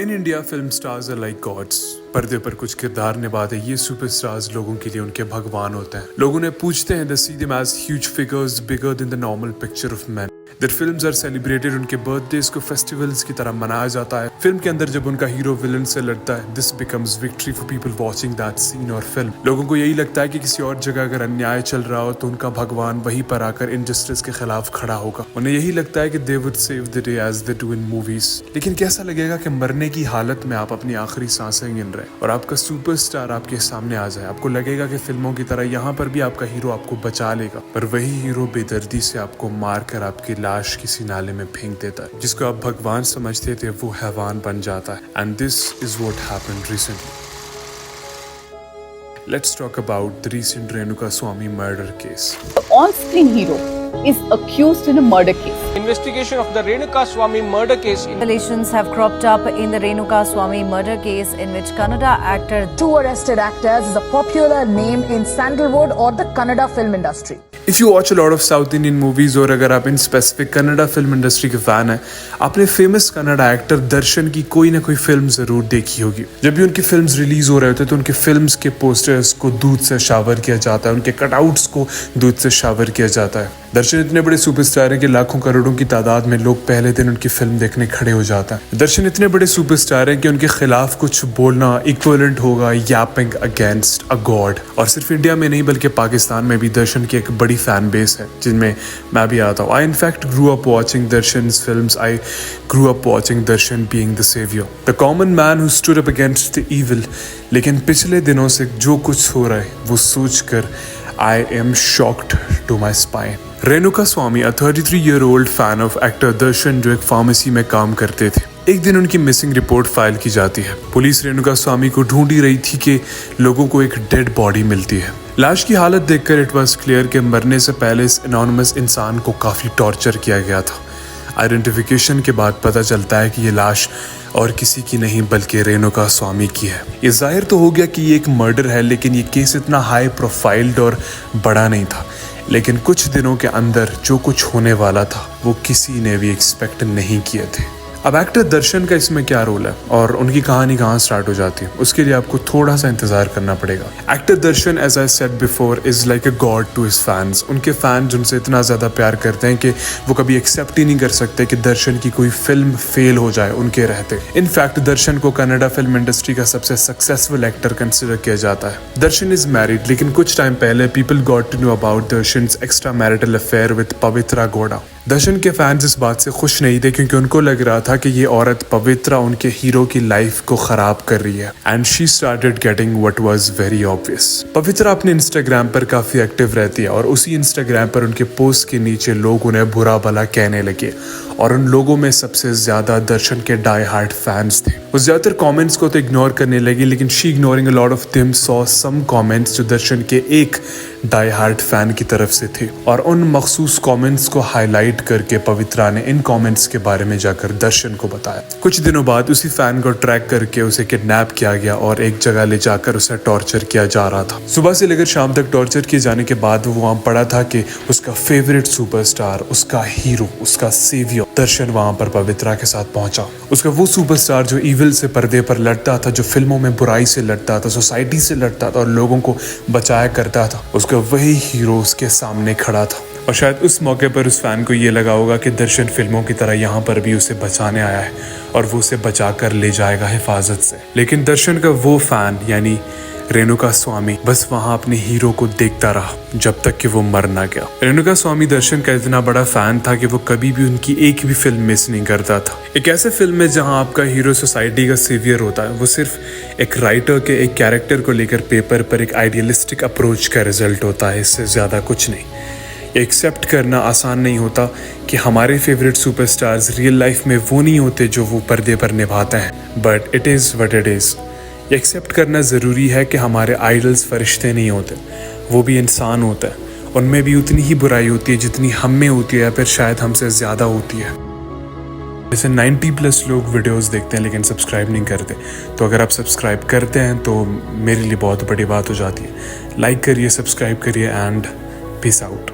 In India film stars are like gods. पर्दे पर कुछ किरदार निभाते ये सुपरस्टार्स लोगों के लिए उनके भगवान होते हैं। लोग उन्हें पूछते हैं, they see them as huge figures bigger than the normal picture of men. Their films are celebrated, उनके बर्थडेज को फेस्टिवल्स की तरह मनाया जाता है। फिल्म के अंदर जब उनका हीरो विलन से लड़ता है, this becomes victory for people watching that scene और फिल्म। लोगों को यही लगता है कि किसी और जगह अगर अन्याय चल रहा हो तो उनका भगवान वहीं पर आकर इनजस्टिस के खिलाफ खड़ा होगा। उन्हें यही लगता है कि they would save the day as they do in movies। लेकिन कैसा लगेगा कि मरने की हालत में आप अपनी आखिरी सांसें गिन रहे हैं और आपका सुपरस्टार आपके सामने आ जाए। आपको लगेगा कि फिल्मों की तरह यहाँ पर भी आपका हीरो आपको बचा लेगा, पर वही हीरो बेदर्दी से आपको मारकर आपकी लाश किसी नाले में फेंक देता है। जिसको आप भगवान समझते थे वो हैवान बन जाता है। And this is what happened recently. Let's talk about the recent Renuka Swami murder case. The on-screen hero is accused in a murder case. Investigation of the Renuka Swami murder case. Revelations have cropped up in the Renuka Swami murder case in which Kannada actor Two arrested actors is a popular name in Sandalwood or the Kannada film industry. If you watch a lot of South Indian movies और अगर आप in specific Kannada film industry के fan हैं, आपने famous Kannada actor दर्शन की कोई ना कोई फिल्म जरूर देखी होगी। जब भी उनकी फिल्म्स रिलीज हो रहे होते तो उनके फिल्म्स के पोस्टर्स को दूध से शावर किया जाता है, उनके कटआउट्स को दूध से शावर किया जाता है। दर्शन इतने बड़े सुपरस्टार हैं कि लाखों करोड़ों की तादाद में लोग पहले दिन उनकी फिल्म देखने खड़े हो जाते हैं। दर्शन इतने बड़े सुपरस्टार हैं कि उनके खिलाफ कुछ बोलना इक्विवेलेंट होगा यापिंग अगेंस्ट अ गॉड। और सिर्फ इंडिया में नहीं बल्कि पाकिस्तान में भी दर्शन की एक बड़ी फैन बेस है, जिनमें मैं भी आता हूँ। I in fact grew up watching Darshan's films. I grew up watching Darshan being the saviour, the common man who stood up against the evil. लेकिन पिछले दिनों से जो कुछ हो रहा है वो सोचकर I am shocked to my spine. Renuka Swamy, a 33-year-old fan of actor Darshan, जो एक फार्मेसी में काम करते थे। एक दिन उनकी मिसिंग रिपोर्ट फाइल की जाती है। पुलिस रेणुका स्वामी को ढूंढ ही रही थी कि लोगों को एक डेड बॉडी मिलती है। लाश की हालत देखकर इट वाज क्लियर कि मरने से पहले इस एनोनिमस इंसान को काफी टॉर्चर किया गया था। आइडेंटिफिकेशन के बाद पता चलता है कि ये लाश और किसी की नहीं बल्कि रेणुका स्वामी की है। ये जाहिर तो हो गया कि ये एक मर्डर है, लेकिन ये केस इतना हाई प्रोफाइल्ड और बड़ा नहीं था। लेकिन कुछ दिनों के अंदर जो कुछ होने वाला था वो किसी ने भी एक्सपेक्ट नहीं किए थे। अब एक्टर दर्शन का इसमें क्या रोल है और उनकी कहानी कहाँ स्टार्ट हो जाती है, उसके लिए आपको थोड़ा सा इंतजार करना पड़ेगा। Actor Darshan, as I said before, is like a god to his fans. उनके फैंस उनसे इतना ज्यादा प्यार करते हैं कि वो कभी एक्सेप्ट ही नहीं कर सकते कि दर्शन की कोई फिल्म फेल हो जाए उनके रहते। इनफैक्ट दर्शन को कन्नड़ा फिल्म इंडस्ट्री का सबसे सक्सेसफुल एक्टर कंसिडर किया जाता है। दर्शन इज मैरिड, लेकिन कुछ टाइम पहले people got to know about Darshan's extra marital affair with Pavithra Gowda. Darshan के फैंस इस बात से खुश नहीं थे क्योंकि उनको लग रहा था कि ये औरत पवित्रा उनके हीरो की लाइफ को खराब कर रही है। And she started getting what was very obvious. Pavithra अपने इंस्टाग्राम पर काफी एक्टिव रहती है और उसी इंस्टाग्राम पर उनके पोस्ट के नीचे लोग उन्हें बुरा भला कहने लगे और उन लोगों में सबसे ज्यादा दर्शन के डाई हार्ड फैंस थे। वो ज्यादातर कमेंट्स को तो इग्नोर करने लगी, लेकिन she ignoring a lot of them saw some comments जो दर्शन के एक डाई हार्ड फैन की तरफ से थे। और उन मखसूस कमेंट्स को हाईलाइट करके पवित्रा ने इन कमेंट्स के बारे में जाकर दर्शन को बताया। कुछ दिनों बाद उसी फैन को ट्रैक करके उसे किडनैप किया गया और एक जगह ले जाकर उसे टॉर्चर किया जा रहा था। सुबह से लेकर शाम तक टॉर्चर किए जाने के बाद वो वहां पड़ा था कि उसका फेवरेट सुपरस्टार, उसका हीरो, उसका सेवियर दर्शन वहां पर पवित्रा के साथ पहुंचा। उसका वो सुपरस्टार जो इविल से पर्दे पर लड़ता था, जो फिल्मों में बुराई से लड़ता था, सोसाइटी से लड़ता था और लोगों को बचाया करता था, उसका वही हीरो उसके सामने खड़ा था। और शायद उस मौके पर उस फैन को ये लगा होगा कि दर्शन फिल्मों की तरह यहाँ पर भी उसे बचाने आया है और वो उसे बचा कर ले जाएगा हिफाजत से। लेकिन दर्शन का वो फैन यानी रेणुका स्वामी बस वहां अपने हीरो को देखता रहा जब तक कि वो मर ना गया। रेणुका स्वामी दर्शन का इतना बड़ा फैन था कि वो कभी भी उनकी एक भी फिल्म मिस नहीं करता था। एक ऐसे फिल्म में जहां आपका हीरो सोसाइटी का सेवियर होता है, वो सिर्फ एक राइटर के एक कैरेक्टर को लेकर पेपर पर एक आइडियलिस्टिक अप्रोच का रिजल्ट होता है, इससे ज्यादा कुछ नहीं। एक्सेप्ट करना आसान नहीं होता कि हमारे फेवरेट सुपरस्टार्स रियल लाइफ में वो नहीं होते जो वो पर्दे पर निभाते हैं, but it is what it is. Accept करना ज़रूरी है कि हमारे आइडल्स फरिश्ते नहीं होते, वो भी इंसान होता है। उनमें भी उतनी ही बुराई होती है जितनी हम में होती है या फिर शायद हमसे ज़्यादा होती है। जैसे 90+ लोग वीडियोस देखते हैं लेकिन सब्सक्राइब नहीं करते, तो अगर आप सब्सक्राइब करते हैं तो मेरे लिए बहुत बड़ी बात हो जाती है। लाइक करिए, सब्सक्राइब करिए एंड पीस आउट।